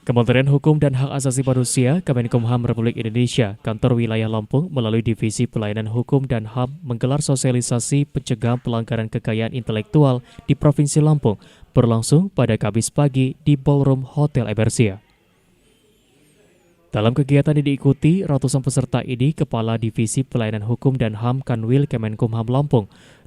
Kementerian Hukum dan Hak Asasi Manusia, Kemenkumham Republik Indonesia, Kantor Wilayah Lampung melalui Divisi Pelayanan Hukum dan HAM menggelar sosialisasi pencegahan pelanggaran kekayaan intelektual di Provinsi Lampung berlangsung pada Kamis pagi di Ballroom Hotel Ebersia. Dalam kegiatan yang diikuti, ratusan peserta ini Kepala Divisi Pelayanan Hukum dan HAM Kanwil Kemenkumham Lampung,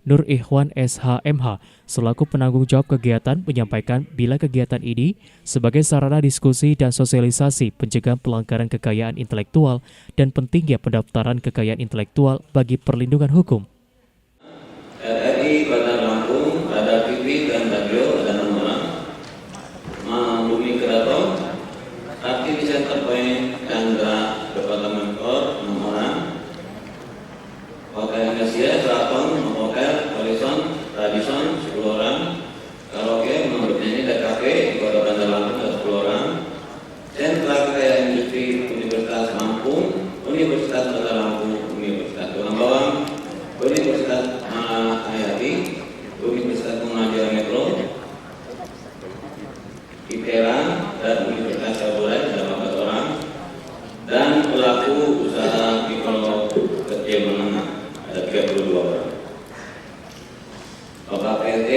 Nur Ikhwan SHMH, selaku penanggung jawab kegiatan menyampaikan bila kegiatan ini sebagai sarana diskusi dan sosialisasi pencegahan pelanggaran kekayaan intelektual dan pentingnya pendaftaran kekayaan intelektual bagi perlindungan hukum. RRI Bandar Lampung, ada TV dan radio, ada 6 orang. Bumi Keraton, Aktif Center Point, Chandra Departemen Kor, 6 orang. Hotel Indonesia, Seraton, Hotel, Horizon, Radisson, 10 orang. Karaoke, menurutnya dan kafe, di Kota Bandar Lampung, ada 10 orang. Sentra Kekayaan Industri Universitas Lampung, Universitas Bandar Lampung, Universitas Tulang Bawang, Universitas Hayati, Universitas Muhammadiyah Metro, ITERA, dan Universitas Saburai, ada 4 orang. Dan pelaku usaha mikro kecil menengah, ada 32 orang. Bapak PT,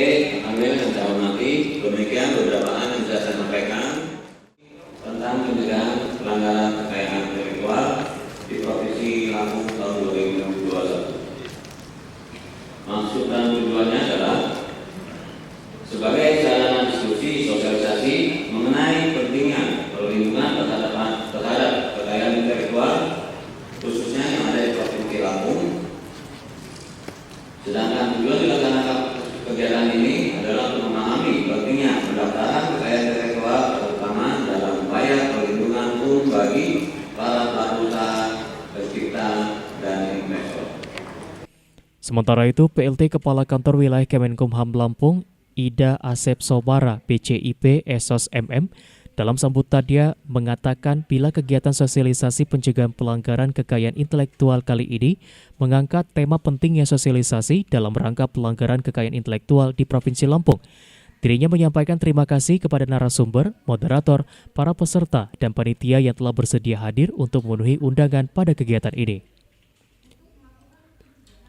Amil yang saya hormati, demikian beberapa hal yang bisa saya sampaikan tentang pencegahan pelanggaran kekayaan intelektual di Provinsi Lampung tahun 2021. Maksud dan tujuannya adalah sebagai sarana diskusi sosialisasi mengenai pentingnya perlindungan terhadap kekayaan intelektual khususnya yang ada di Provinsi Lampung. Sedangkan tujuan dilaksanakan kegiatan ini adalah untuk memahami pentingnya pendaftaran kekayaan intelektual terutama dalam upaya perlindungan hukum bagi para pelaku usaha, pencipta, dan investor. Sementara itu, PLT Kepala Kantor Wilayah Kemenkumham Lampung, Ida Asep Sobara, PCIP Esos MM, dalam sambutannya mengatakan bila kegiatan sosialisasi pencegahan pelanggaran kekayaan intelektual kali ini mengangkat tema pentingnya sosialisasi dalam rangka pelanggaran kekayaan intelektual di Provinsi Lampung. Dirinya menyampaikan terima kasih kepada narasumber, moderator, para peserta, dan panitia yang telah bersedia hadir untuk memenuhi undangan pada kegiatan ini.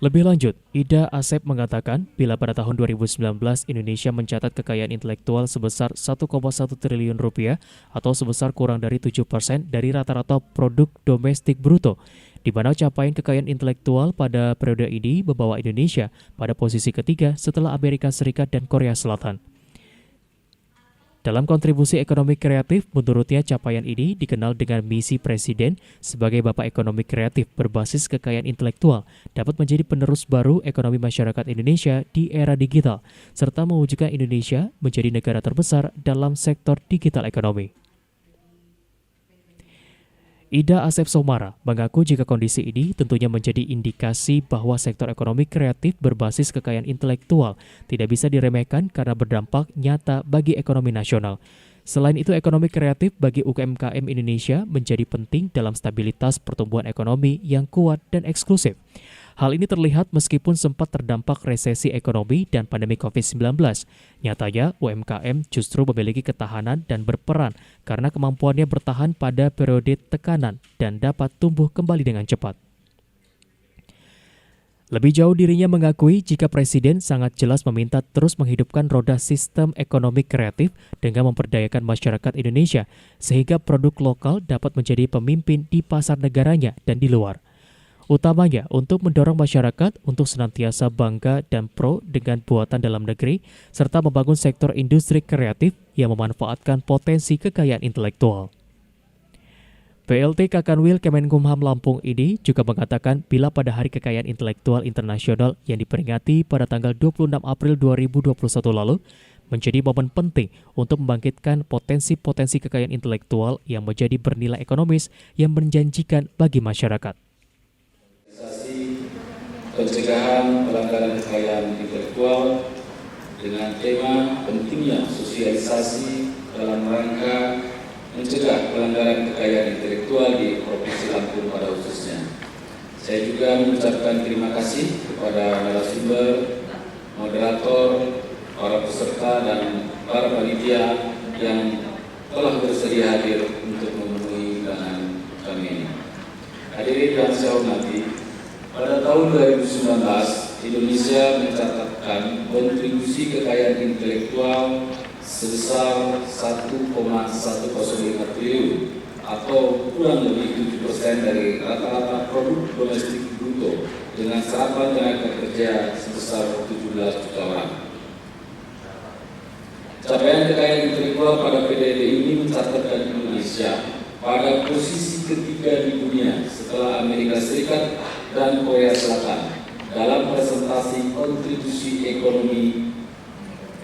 Lebih lanjut, Ida Asep mengatakan bila pada tahun 2019 Indonesia mencatat kekayaan intelektual sebesar 1,1 triliun rupiah atau sebesar kurang dari 7% dari rata-rata produk domestik bruto, di mana capaian kekayaan intelektual pada periode ini membawa Indonesia pada posisi ketiga setelah Amerika Serikat dan Korea Selatan. Dalam kontribusi ekonomi kreatif, menurutnya capaian ini dikenal dengan misi Presiden sebagai Bapak Ekonomi Kreatif berbasis kekayaan intelektual dapat menjadi penerus baru ekonomi masyarakat Indonesia di era digital, serta mewujudkan Indonesia menjadi negara terbesar dalam sektor digital ekonomi. Ida Asep Somara mengaku jika kondisi ini tentunya menjadi indikasi bahwa sektor ekonomi kreatif berbasis kekayaan intelektual tidak bisa diremehkan karena berdampak nyata bagi ekonomi nasional. Selain itu, ekonomi kreatif bagi UMKM Indonesia menjadi penting dalam stabilitas pertumbuhan ekonomi yang kuat dan eksklusif. Hal ini terlihat meskipun sempat terdampak resesi ekonomi dan pandemi COVID-19. Nyatanya, UMKM justru memiliki ketahanan dan berperan karena kemampuannya bertahan pada periode tekanan dan dapat tumbuh kembali dengan cepat. Lebih jauh, dirinya mengakui jika Presiden sangat jelas meminta terus menghidupkan roda sistem ekonomi kreatif dengan memperdayakan masyarakat Indonesia sehingga produk lokal dapat menjadi pemimpin di pasar negaranya dan di luar. Utamanya untuk mendorong masyarakat untuk senantiasa bangga dan pro dengan buatan dalam negeri, serta membangun sektor industri kreatif yang memanfaatkan potensi kekayaan intelektual. PLT Kakanwil Kemenkumham Lampung ini juga mengatakan bila pada Hari Kekayaan Intelektual Internasional yang diperingati pada tanggal 26 April 2021 lalu, menjadi momen penting untuk membangkitkan potensi-potensi kekayaan intelektual yang menjadi bernilai ekonomis yang menjanjikan bagi masyarakat. Pencegahan pelanggaran kekayaan intelektual dengan tema pentingnya sosialisasi dalam rangka mencegah pelanggaran kekayaan intelektual di Provinsi Lampung pada khususnya. Saya juga mengucapkan terima kasih kepada narasumber, moderator, para peserta dan para panitia yang telah bersedia hadir untuk memenuhi undangan kami ini. Hadirin yang saya hormati, pada tahun 2019 Indonesia mencatatkan kontribusi kekayaan intelektual sebesar 1,105 triliun atau kurang lebih 7% dari rata-rata produk domestik bruto dengan serapan tenaga kerja sebesar 17 juta orang. Capaian kekayaan intelektual pada PDB ini mencatatkan Indonesia pada posisi ketiga di dunia setelah Amerika Serikat dan Korea Selatan dalam presentasi kontribusi ekonomi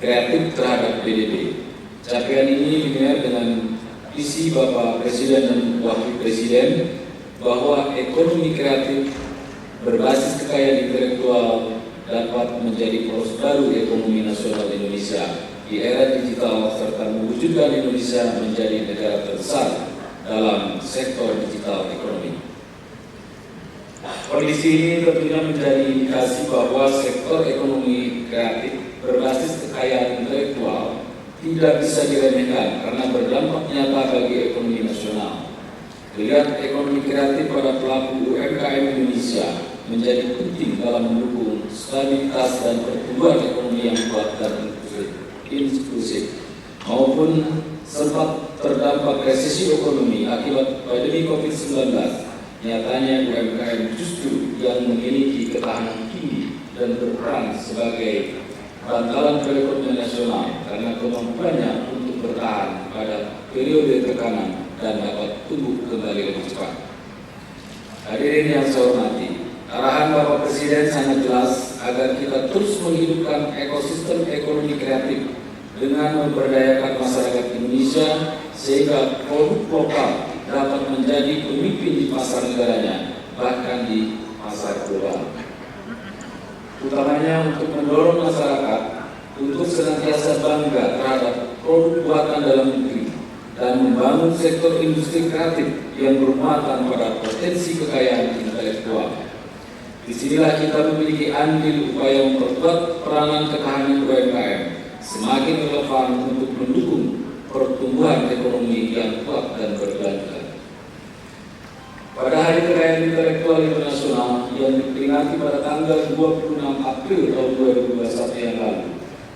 kreatif terhadap PDB. Capaian ini dinilai dengan visi Bapak Presiden dan Wakil Presiden bahwa ekonomi kreatif berbasis kekayaan intelektual dapat menjadi poros baru ekonomi nasional Indonesia di era digital serta mewujudkan Indonesia menjadi negara terbesar dalam sektor digital ekonomi. Kondisi ini tentunya menjadi indikasi bahwa sektor ekonomi kreatif berbasis kekayaan intelektual tidak bisa diremehkan karena berdampak nyata bagi ekonomi nasional. Melihat ekonomi kreatif pada pelaku UMKM Indonesia menjadi penting dalam mendukung stabilitas dan pertumbuhan ekonomi yang kuat dan inklusif, maupun sempat terdampak resesi ekonomi akibat pandemi COVID-19. Nyatanya UMKM justru yang memiliki ketahanan tinggi dan berperan sebagai bantalan perekonomian nasional karena kemampuannya untuk bertahan pada periode tekanan dan dapat tumbuh kembali lebih cepat. Hadirin yang saya hormati, arahan Bapak Presiden sangat jelas agar kita terus menghidupkan ekosistem ekonomi kreatif dengan memberdayakan masyarakat Indonesia sehingga produk lokal dapat menjadi pemimpin di pasar negaranya, bahkan di pasar global. Utamanya untuk mendorong masyarakat untuk senantiasa bangga terhadap produk buatan dalam negeri dan membangun sektor industri kreatif yang bermuatan pada potensi kekayaan intelektual. Disinilah kita memiliki andil upaya memperkuat peranan ketahanan UMKM semakin relevan untuk mendukung pertumbuhan ekonomi yang kuat dan berkelanjutan. Pada Hari Kekayaan Intelektual Internasional yang diperingati pada tanggal 26 April tahun 2021 yang lalu,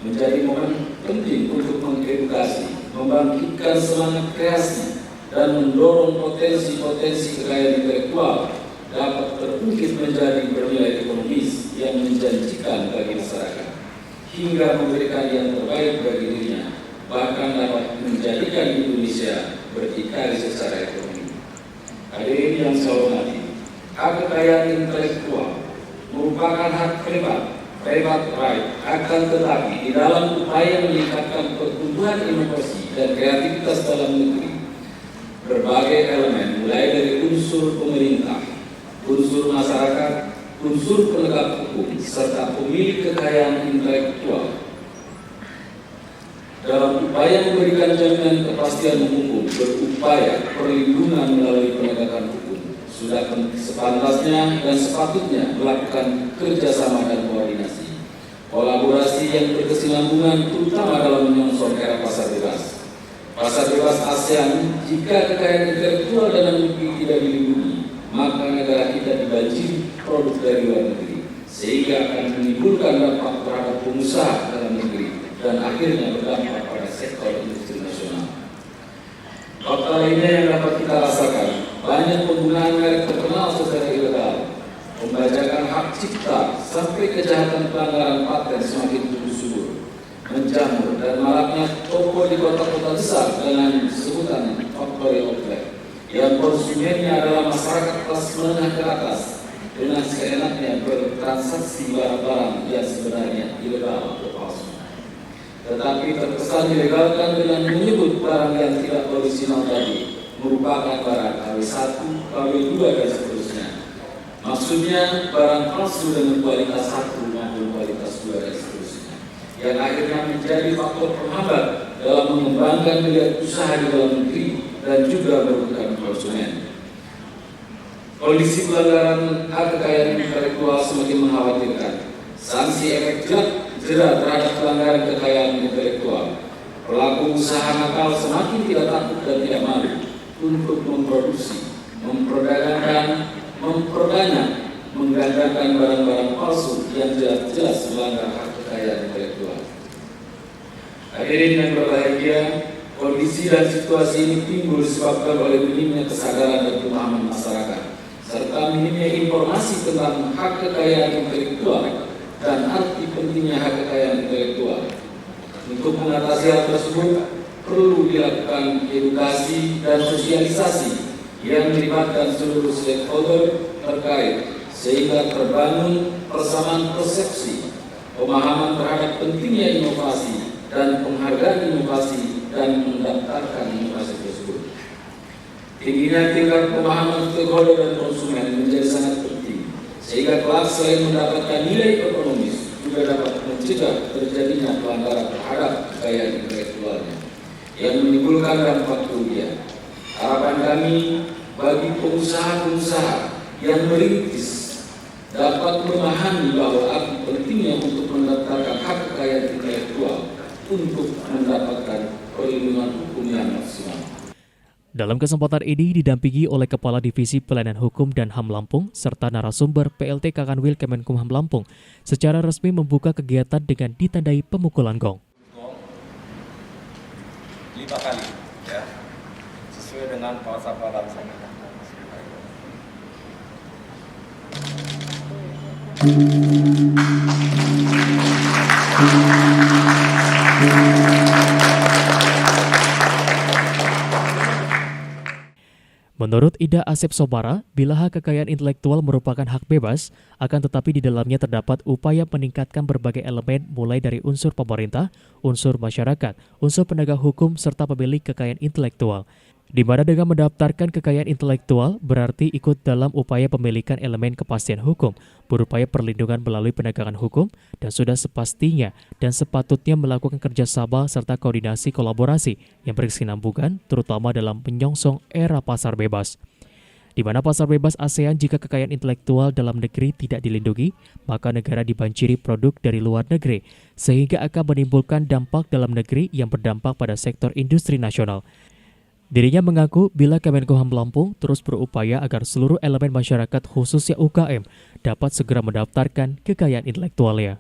menjadi momen penting untuk mengedukasi, membangkitkan semangat kreasi, dan mendorong potensi-potensi kekayaan intelektual dapat terungkit menjadi bernilai ekonomis yang menjanjikan bagi masyarakat, hingga memberikan yang terbaik bagi dirinya, bahkan dapat menjadikan Indonesia berdikari secara ekonomi. Hadirin yang saya hormati, hak kekayaan intelektual merupakan hak private right, akan tetapi di dalam upaya meningkatkan pertumbuhan inovasi dan kreativitas dalam negeri, berbagai elemen mulai dari unsur pemerintah, unsur masyarakat, unsur penegak hukum, serta pemilik kekayaan intelektual dalam upaya memberikan jaminan kepastian hukum, berupaya perlindungan melalui penegakan hukum, sudah sepantasnya dan sepatutnya melakukan kerjasama dan koordinasi, kolaborasi yang berkesinambungan, terutama dalam menyongsong era pasar bebas. Pasar bebas ASEAN, jika kekayaan intelektual dalam negeri tidak dilindungi, maka negara kita dibanjiri produk dari luar negeri, sehingga akan menimbulkan dampak terhadap pengusaha dalam negeri dan akhirnya berdampak pada sektor industri nasional. Fakta lainnya yang dapat kita rasakan, banyak penggunaan merek terkenal secara ilegal, pembajakan hak cipta, sampai kejahatan pelanggaran paten semakin tumbuh subur, menjamur, dan maraknya toko di kota-kota besar dengan sebutan factory outlet, yang konsumennya adalah masyarakat kelas menengah ke atas, dengan seenaknya bertransaksi barang-barang yang sebenarnya ilegal atau palsu, tetapi terkesan dilegalkan dengan menyebut barang yang tidak orisinal tadi merupakan barang KW1, KW2 dan seterusnya. Maksudnya barang palsu dengan kualitas 1 maupun kualitas 2 dan seterusnya, yang akhirnya menjadi faktor penghambat dalam mengembangkan geliat usaha di dalam negeri dan juga merugikan konsumen. Kondisi pelanggaran hak kekayaan intelektual semakin mengkhawatirkan. Sanksi efek jerat terhadap pelanggaran kekayaan intelektual, Pelaku usaha nakal semakin tidak takut dan tidak malu untuk memproduksi, memperdagangkan, memperbanyak, menggandakan barang-barang palsu yang jelas-jelas melanggar hak kekayaan intelektual. Hadirin yang berbahagia, kondisi dan situasi ini timbul disebabkan oleh minimnya kesadaran dan pemahaman masyarakat, serta minimnya informasi tentang hak kekayaan intelektual dan arti pentingnya hak kekayaan intelektual. Untuk mengatasi hal tersebut, perlu dilakukan edukasi dan sosialisasi yang melibatkan seluruh stakeholder terkait, sehingga terbangun persamaan persepsi, pemahaman terhadap pentingnya inovasi dan penghargaan inovasi dan mendaftarkan inovasi tersebut. Tingginya tingkat pemahaman stakeholder dan konsumen menjadi sangat penting, sehingga kelak selain mendapatkan nilai ekonomis, juga dapat mencegah terjadinya pelanggaran terhadap kekayaan intelektualnya yang menimbulkan dampak kerugian. Harapan kami bagi pengusaha-pengusaha yang merintis dapat memahami bahwa arti pentingnya untuk mendaftarkan hak kekayaan intelektual untuk mendapatkan perlindungan hukum yang maksimal. Dalam kesempatan ini didampingi oleh Kepala Divisi Pelayanan Hukum dan HAM Lampung serta narasumber PLT Kakanwil Kemenkumham Lampung secara resmi membuka kegiatan dengan ditandai pemukulan gong. 5 kali ya, sesuai dengan falsafah laksana. Menurut Ida Asep Sobara, bila hak kekayaan intelektual merupakan hak bebas, akan tetapi di dalamnya terdapat upaya meningkatkan berbagai elemen mulai dari unsur pemerintah, unsur masyarakat, unsur penegak hukum, serta pemilik kekayaan intelektual. Di mana dengan mendaftarkan kekayaan intelektual berarti ikut dalam upaya pemilikan elemen kepastian hukum, berupaya perlindungan melalui penegakan hukum, dan sudah sepastinya dan sepatutnya melakukan kerjasama serta koordinasi kolaborasi yang berkesinambungan, terutama dalam menyongsong era pasar bebas. Di mana pasar bebas ASEAN jika kekayaan intelektual dalam negeri tidak dilindungi, maka negara dibanjiri produk dari luar negeri, sehingga akan menimbulkan dampak dalam negeri yang berdampak pada sektor industri nasional. Dirinya mengaku bila Kemenkumham Lampung terus berupaya agar seluruh elemen masyarakat khususnya UKM dapat segera mendaftarkan kekayaan intelektualnya.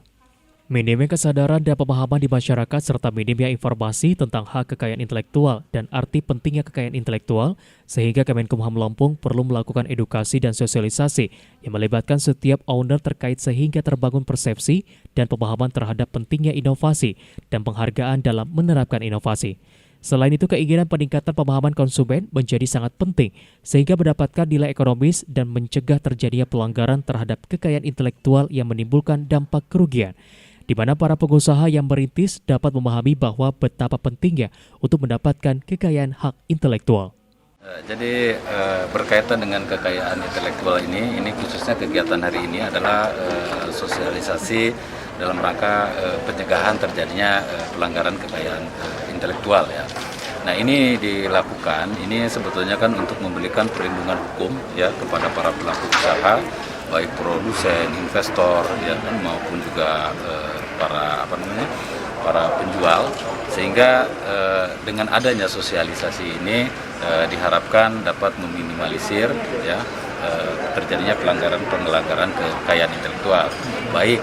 Minimnya kesadaran dan pemahaman di masyarakat serta minimnya informasi tentang hak kekayaan intelektual dan arti pentingnya kekayaan intelektual sehingga Kemenkumham Lampung perlu melakukan edukasi dan sosialisasi yang melibatkan setiap owner terkait sehingga terbangun persepsi dan pemahaman terhadap pentingnya inovasi dan penghargaan dalam menerapkan inovasi. Selain itu, keinginan peningkatan pemahaman konsumen menjadi sangat penting sehingga mendapatkan nilai ekonomis dan mencegah terjadinya pelanggaran terhadap kekayaan intelektual yang menimbulkan dampak kerugian, di mana para pengusaha yang merintis dapat memahami bahwa betapa pentingnya untuk mendapatkan kekayaan hak intelektual. Jadi berkaitan dengan kekayaan intelektual ini khususnya kegiatan hari ini adalah sosialisasi dalam rangka pencegahan terjadinya pelanggaran kekayaan intelektual ya. Nah ini dilakukan, ini sebetulnya kan untuk memberikan perlindungan hukum ya kepada para pelaku usaha, baik produsen, investor ya kan maupun juga para penjual, sehingga dengan adanya sosialisasi ini diharapkan dapat meminimalisir ya terjadinya pelanggaran kekayaan intelektual, baik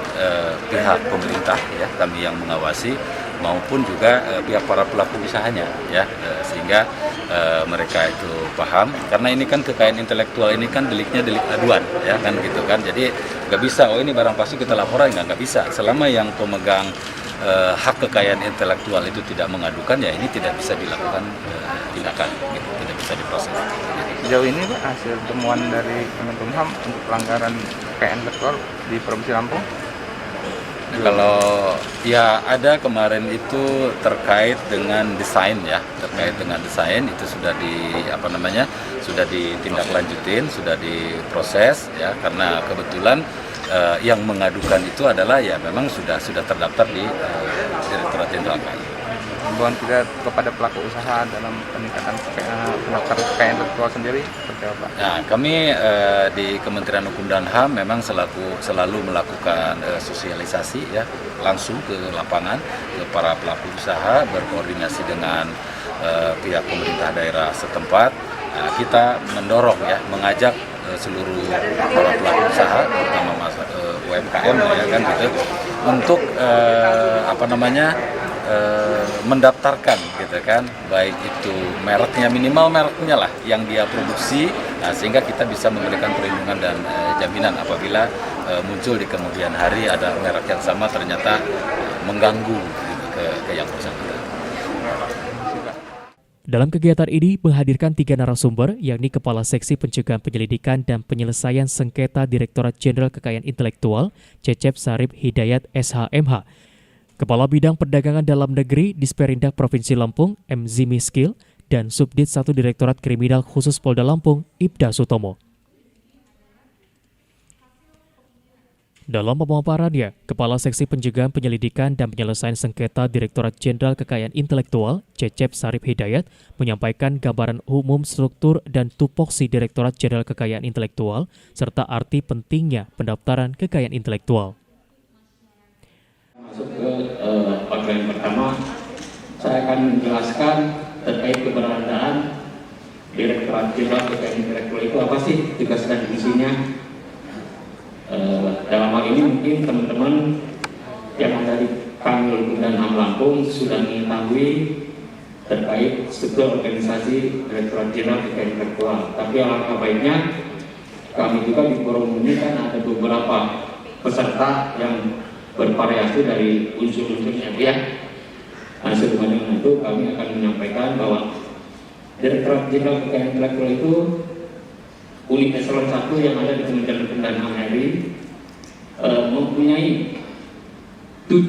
pihak pemerintah ya kami yang mengawasi maupun juga pihak para pelaku usahanya ya, sehingga mereka itu paham karena ini kan kekayaan intelektual ini kan deliknya delik aduan ya kan gitu kan, jadi nggak bisa ini barang palsu kita laporan, nggak bisa selama yang pemegang hak kekayaan intelektual itu tidak mengadukan ya ini tidak bisa dilakukan tindakan gitu, tidak bisa diproses. Sejauh ini Pak, hasil temuan dari Kemenkumham untuk pelanggaran kekayaan intelektual di Provinsi Lampung? Kalau ya ada kemarin itu terkait dengan desain ya, itu sudah sudah ditindaklanjutin, sudah diproses ya, karena kebetulan yang mengadukan itu adalah ya memang sudah terdaftar di Direktorat Jenderal KAI. himbauan kita kepada pelaku usaha dalam peningkatan pendaftaran kekayaan intelektual sendiri seperti apa? Nah, kami di Kementerian Hukum dan HAM memang selalu melakukan sosialisasi ya langsung ke lapangan ke para pelaku usaha, berkoordinasi dengan pihak pemerintah daerah setempat. Nah, kita mendorong ya, mengajak seluruh para pelaku usaha, terutama UMKM ya kan gitu, untuk mendaftarkan gitu kan, baik itu mereknya, minimal mereknya lah yang dia produksi, nah, sehingga kita bisa memberikan perlindungan dan jaminan apabila muncul di kemudian hari ada merek yang sama ternyata mengganggu gitu, ke yang bersangkutan. Dalam kegiatan ini menghadirkan 3 narasumber, yakni Kepala Seksi Pencegahan Penyelidikan dan Penyelesaian Sengketa Direktorat Jenderal Kekayaan Intelektual, Cecep Sarip Hidayat SHMH, Kepala Bidang Perdagangan Dalam Negeri Disperindak Provinsi Lampung, M. Zimi Skil, dan Subdit 1 Direktorat Kriminal Khusus Polda Lampung, Ibda Sutomo. Dalam pemaparannya, Kepala Seksi Pencegahan Penyelidikan dan Penyelesaian Sengketa Direktorat Jenderal Kekayaan Intelektual, Cecep Sarip Hidayat, menyampaikan gambaran umum struktur dan tupoksi Direktorat Jenderal Kekayaan Intelektual, serta arti pentingnya pendaftaran kekayaan intelektual. Masuk ke bagian pertama, saya akan menjelaskan terkait keberadaan Direktorat Jenderal Kekayaan Intelektual itu apa sih, tugas dan fungsinya. Dalam hal ini mungkin teman-teman yang ada di Kanwil Hukum dan HAM Lampung sudah mengetahui terkait struktur organisasi Direktorat Jenderal Kekayaan Intelektual. Tapi alangkah baiknya kami juga di forum ini kan ada beberapa peserta yang bervariasi dari unsur-unsurnya ya. Nah, sebagaimana dengan itu kami akan menyampaikan bahwa Direktorat Jenderal Kekayaan Intelektual itu unit eselon 1 yang ada di Kementerian Hukum dan HAM RI mempunyai 7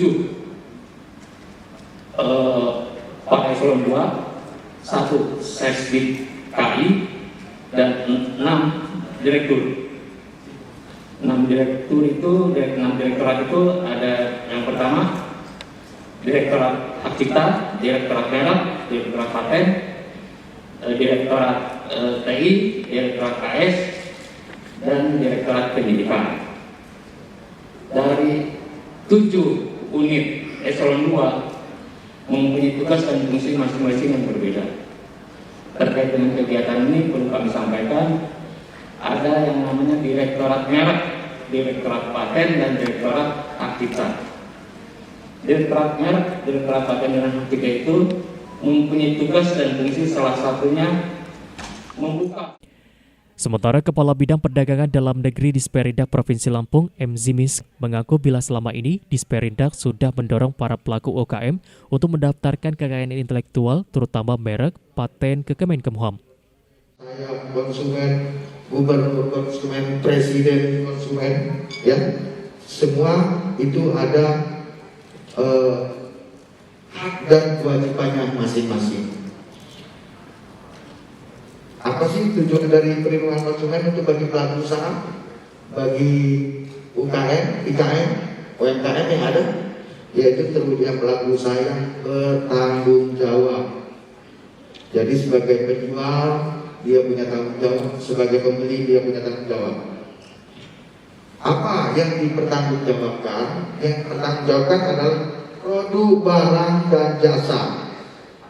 pada eselon 2, 1 Sesbid KI dan 6 direktur. 6 direktorat itu ada yang pertama Direktorat Hak Cipta, Direktorat Merek, Direktorat Paten, Direktorat TI, Direktorat KS, dan Direktorat Pendidikan. Dari 7 unit eselon 2 mempunyai tugas dan fungsi masing-masing yang berbeda. Terkait dengan kegiatan ini perlu kami sampaikan, ada yang namanya Direktorat Merek, Direktorat Paten, dan Direktorat Hak Cipta. Direktorat Merek, Direktorat Paten, dan Hak Cipta itu mempunyai tugas dan fungsi salah satunya membuka. Sementara Kepala Bidang Perdagangan Dalam Negeri Disperindak Provinsi Lampung, M. Zimis, mengaku bila selama ini Disperindak sudah mendorong para pelaku UKM untuk mendaftarkan kekayaan intelektual, terutama merek, paten ke Kemenkumham. Saya konsumen, gubernur konsumen, presiden konsumen, ya, semua itu ada hak dan kewajibannya masing-masing. Apa sih tujuan dari perlindungan konsumen untuk bagi pelaku usaha, bagi UKM, IKM, UMKM yang ada, yaitu terwujudnya pelaku usaha yang bertanggung jawab. Jadi sebagai penjual dia punya tanggung jawab, sebagai pembeli dia punya tanggung jawab. Apa yang dipertanggungjawabkan? Yang dipertanggungjawabkan adalah produk, barang, dan jasa.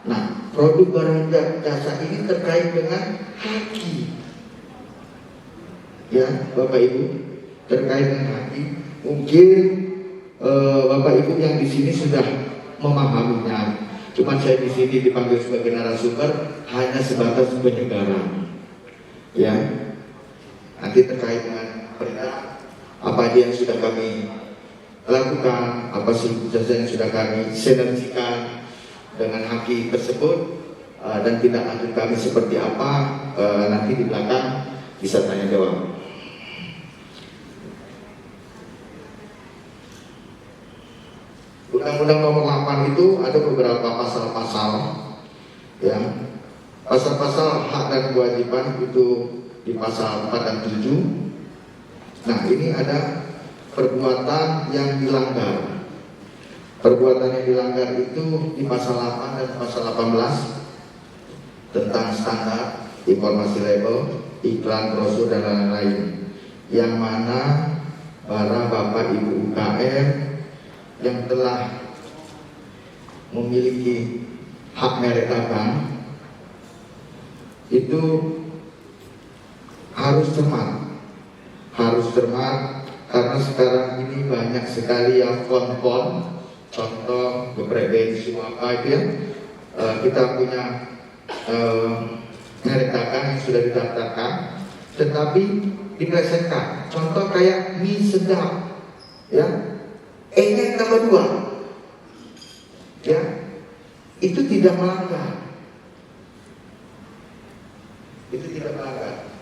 Nah, produk, barang, dan jasa ini terkait dengan haki. Ya, Bapak Ibu, terkait dengan haki. Mungkin Bapak Ibu yang di sini sudah memahaminya. Cuma saya di sini dipanggil sebagai narasumber hanya sebatas penyegaran. Ya, nanti terkait dengan perintah apa aja yang sudah kami lakukan, apa jasa yang sudah kami sinergikan dengan haki tersebut, dan tindak lanjut kami seperti apa, nanti di belakang bisa tanya jawab. Undang-Undang Nomor 8 itu ada beberapa pasal-pasal, ya, pasal-pasal hak dan kewajiban itu di pasal 4 dan 7. Nah, ini ada perbuatan yang dilanggar. Perbuatan yang dilanggar itu di pasal 8 dan pasal 18 tentang standar informasi label, iklan, brosur, dan lain-lain, yang mana para Bapak Ibu UKM yang telah memiliki hak merek dagang itu harus cermat karena sekarang ini banyak sekali yang font-font, contoh geprek bensu apa itu ya, kita punya merek dagang yang sudah didaftarkan tetapi diplesetkan, contoh kayak mie sedap ya, E-nya tambah 2 ya, itu tidak melanggar,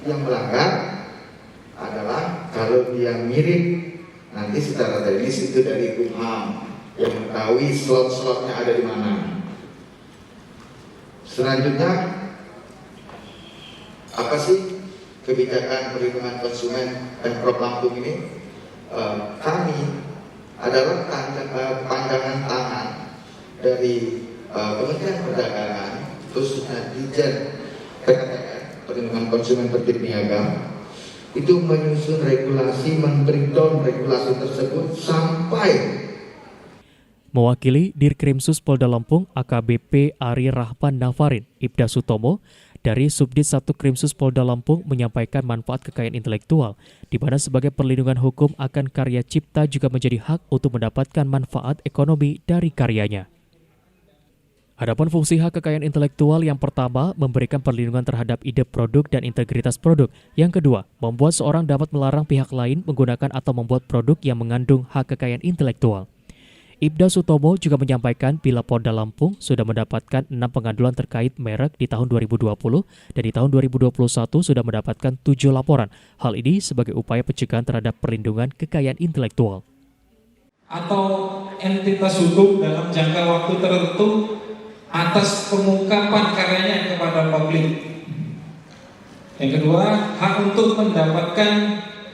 yang melanggar adalah kalau dia mirip, nanti secara teknis itu dari Kumham yang mengetahui slot-slotnya ada di mana. Selanjutnya, apa sih kebijakan perlindungan konsumen Pemprov Lampung ini? Kami adalah pandangan tangan dari Kementerian Perdagangan, khususnya Ditjen PKTN, Perlindungan Konsumen Tertib Niaga, itu menyusun regulasi, men-breakdown regulasi tersebut sampai. Mewakili Dirkrimsus Polda Lampung AKBP Ari Rahman Nafarin, Ibda Sutomo dari Subdit 1 Krimsus Polda Lampung menyampaikan manfaat kekayaan intelektual, di mana sebagai perlindungan hukum akan karya cipta juga menjadi hak untuk mendapatkan manfaat ekonomi dari karyanya. Adapun fungsi hak kekayaan intelektual yang pertama, memberikan perlindungan terhadap ide produk dan integritas produk. Yang kedua, membuat seorang dapat melarang pihak lain menggunakan atau membuat produk yang mengandung hak kekayaan intelektual. Ibda Sutomo juga menyampaikan bila Polda Lampung sudah mendapatkan 6 pengaduan terkait merek di tahun 2020 dan di tahun 2021 sudah mendapatkan 7 laporan. Hal ini sebagai upaya pencegahan terhadap perlindungan kekayaan intelektual. Atau entitas hukum dalam jangka waktu tertentu atas pengungkapan karyanya kepada publik. Yang kedua, hak untuk mendapatkan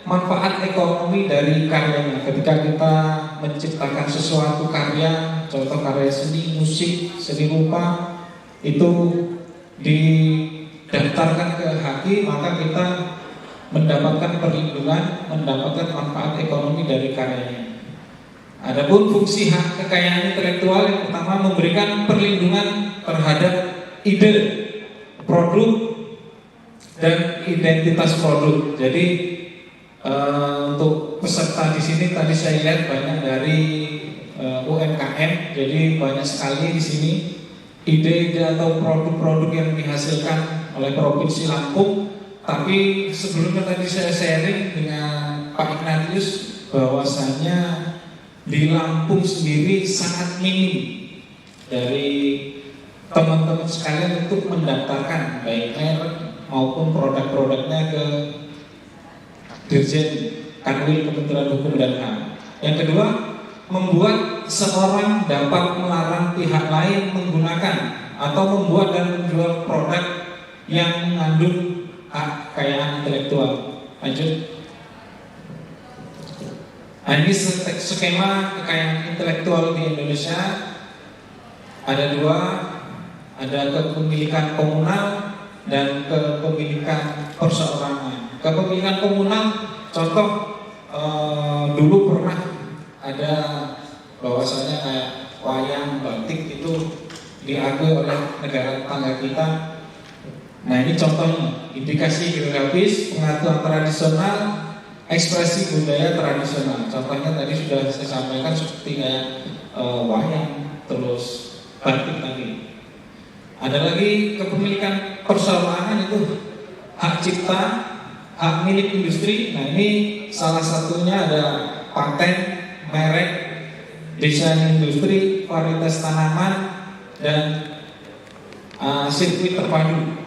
manfaat ekonomi dari karyanya. Ketika kita menciptakan sesuatu karya, contoh karya seni, musik, seni rupa, itu didaftarkan ke HAKI, maka kita mendapatkan perlindungan, mendapatkan manfaat ekonomi dari karyanya. Adapun fungsi hak kekayaan intelektual yang pertama, memberikan perlindungan terhadap ide, produk, dan identitas produk. Jadi untuk peserta di sini tadi saya lihat banyak dari UMKM, jadi banyak sekali di sini ide-ide atau produk-produk yang dihasilkan oleh Provinsi Lampung. Tapi sebelumnya tadi saya sharing dengan Pak Ignatius bahwasanya di Lampung sendiri sangat minim dari teman-teman sekalian untuk mendaftarkan baik merek maupun produk-produknya ke Dirjen Kanwil Kementerian Hukum dan HAM. Yang kedua, membuat seorang dapat melarang pihak lain menggunakan atau membuat dan menjual produk yang mengandung hak kekayaan intelektual. Lanjut. Nah, ini skema kekayaan intelektual di Indonesia ada 2, ada kepemilikan komunal dan kepemilikan perseorangan. Kepemilikan komunal, contoh dulu pernah ada bahwasanya kayak wayang batik itu diakui oleh negara tetangga kita. Nah, ini contohnya, indikasi geografis, pengaturan tradisional, ekspresi budaya tradisional. Contohnya tadi sudah saya sampaikan seperti kayak wayang, terus batik tadi. Ada lagi kepemilikan perseorangan, itu hak cipta, hak milik industri. Nah, ini salah satunya ada paten, merek, desain industri, varietas tanaman, dan sirkuit terpadu.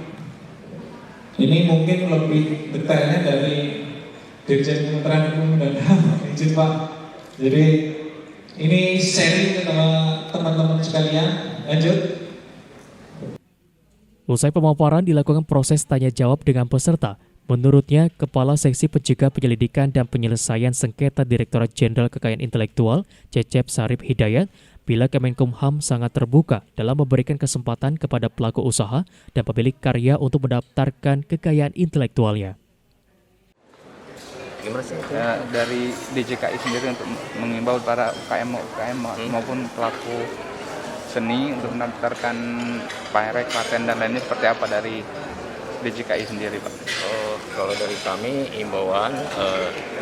Ini mungkin lebih detailnya dari Dirjen Kementerian Hukum dan HAM, izin Pak. Jadi ini sharing ke teman-teman sekalian. Lanjut. Usai pemaparan dilakukan proses tanya jawab dengan peserta. Menurutnya, Kepala Seksi Pencegah Penyelidikan dan Penyelesaian Sengketa Direktorat Jenderal Kekayaan Intelektual, Cecep Sarip Hidayat, bila Kemenkumham sangat terbuka dalam memberikan kesempatan kepada pelaku usaha dan pemilik karya untuk mendaftarkan kekayaan intelektualnya. Gimana sih? Ya, dari DJKI sendiri untuk mengimbau para UKM maupun pelaku seni untuk mendaftarkan patent, dan lainnya seperti apa dari DJKI sendiri, Pak? Kalau dari kami imbauan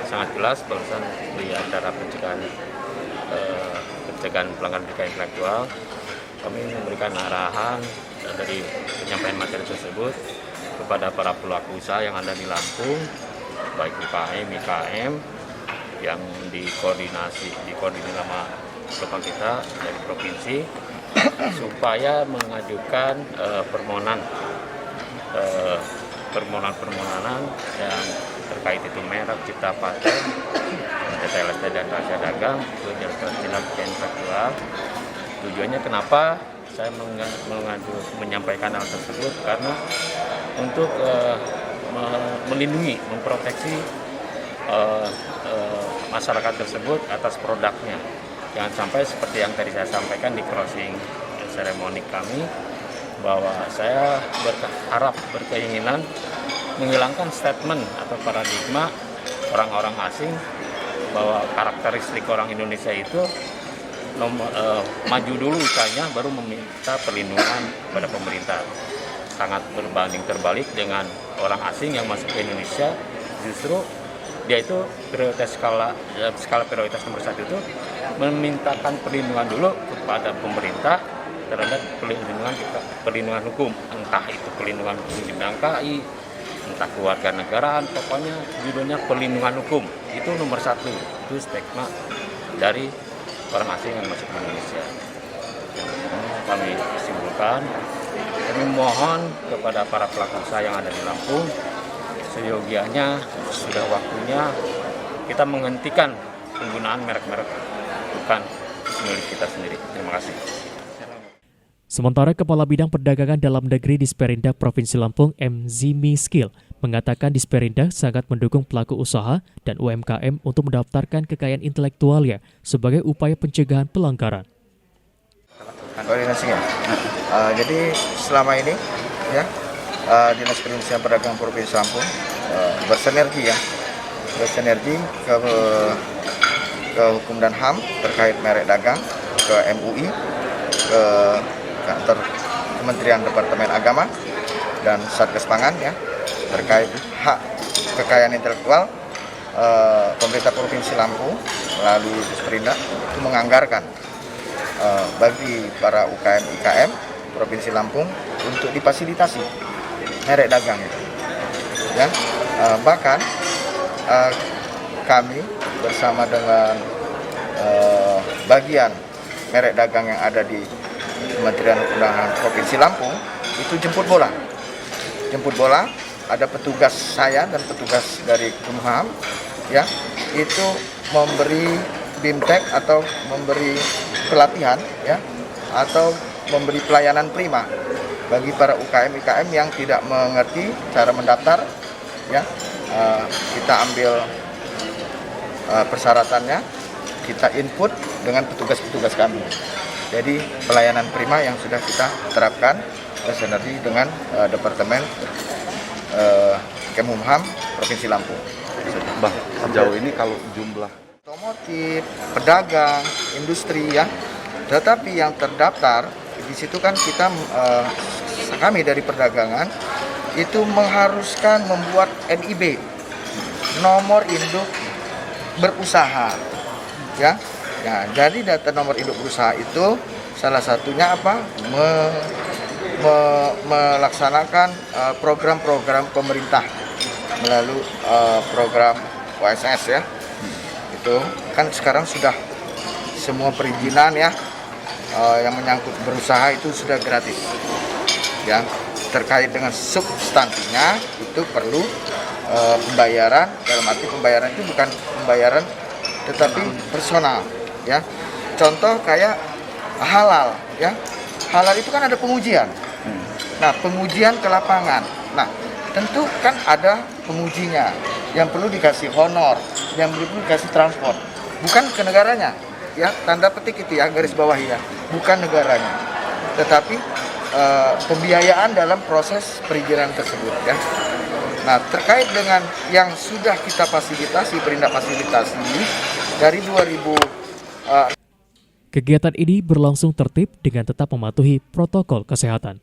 sangat jelas barusan di acara pencegahan pelanggaran kekayaan intelektual, kami memberikan arahan dari penyampaian materi tersebut kepada para pelaku usaha yang ada di Lampung, baik UKM, IKM yang dikoordinir sama bapak kita dari provinsi, supaya mengajukan permohonan yang terkait itu merek, cipta paten, TLST dan rahasia dagang, itu jelas kekayaan intelektual. Tujuannya kenapa saya menyampaikan hal tersebut, karena untuk melindungi, memproteksi masyarakat tersebut atas produknya. Jangan sampai seperti yang tadi saya sampaikan di closing ceremony kami, bahwa saya berkeinginan menghilangkan statement atau paradigma orang-orang asing bahwa karakteristik orang Indonesia itu maju dulu usahanya baru meminta perlindungan kepada pemerintah. Sangat berbanding terbalik dengan orang asing yang masuk ke Indonesia, justru dia itu skala prioritas nomor 1 itu memintakan perlindungan dulu kepada pemerintah terhadap perlindungan hukum, entah itu perlindungan hukum di KI, entah kewarganegaraan, pokoknya judulnya perlindungan hukum itu nomor 1. Itu stigma dari orang asing yang masuk ke Indonesia. Kami simpulkan, kami mohon kepada para pelaku usaha yang ada di Lampung, seyogianya sudah waktunya kita menghentikan penggunaan merek-merek bukan milik kita sendiri. Terima kasih. Sementara Kepala Bidang Perdagangan Dalam Negeri Disperindah Provinsi Lampung, M. Zimi Skill, mengatakan Disperindah sangat mendukung pelaku usaha dan UMKM untuk mendaftarkan kekayaan intelektualnya sebagai upaya pencegahan pelanggaran. Koordinasinya. Jadi selama ini ya Dinas Perindustrian Perdagangan Provinsi Lampung bersinergi ke Hukum dan HAM terkait merek dagang, ke MUI, ke kantor Kementerian Departemen Agama dan Satgas Pangan ya terkait hak kekayaan intelektual. Pemerintah Provinsi Lampung melalui Disperindah itu menganggarkan bagi para UKM IKM Provinsi Lampung untuk difasilitasi merek dagang itu. Ya, bahkan kami bersama dengan bagian merek dagang yang ada di Kementerian Hukum dan HAM Provinsi Lampung itu jemput bola, ada petugas saya dan petugas dari Kumham ya, itu memberi bimtek atau memberi pelatihan ya, atau memberi pelayanan prima bagi para UKM IKM yang tidak mengerti cara mendaftar ya. Kita ambil persyaratannya, kita input dengan petugas-petugas kami. Jadi pelayanan prima yang sudah kita terapkan bersinergi dengan Departemen Kemumham Provinsi Lampung. Sejauh ini kalau jumlah otomotif, pedagang, industri ya, tetapi yang terdaftar di situ kan kita kami dari perdagangan itu mengharuskan membuat NIB, nomor induk berusaha ya. Nah, jadi data nomor induk berusaha itu salah satunya apa? Melaksanakan program-program pemerintah melalui program OSS ya. Itu kan sekarang sudah semua perizinan ya yang menyangkut berusaha itu sudah gratis. Ya, terkait dengan substansinya itu perlu pembayaran, dalam arti pembayaran itu bukan pembayaran tetapi personal ya. Contoh kayak halal ya. Halal itu kan ada pengujian. Nah, pengujian ke lapangan. Nah, tentu kan ada pengujinya yang perlu dikasih honor, yang perlu dikasih transport. Bukan ke negaranya, ya, tanda petik itu ya, garis bawah ya, bukan negaranya, tetapi pembiayaan dalam proses perizinan tersebut ya. Nah, terkait dengan yang sudah kita fasilitasi, Perindak fasilitasi dari 2000. Kegiatan ini berlangsung tertib dengan tetap mematuhi protokol kesehatan.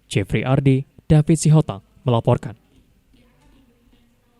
Jeffrey Ardi, David Sihotang melaporkan.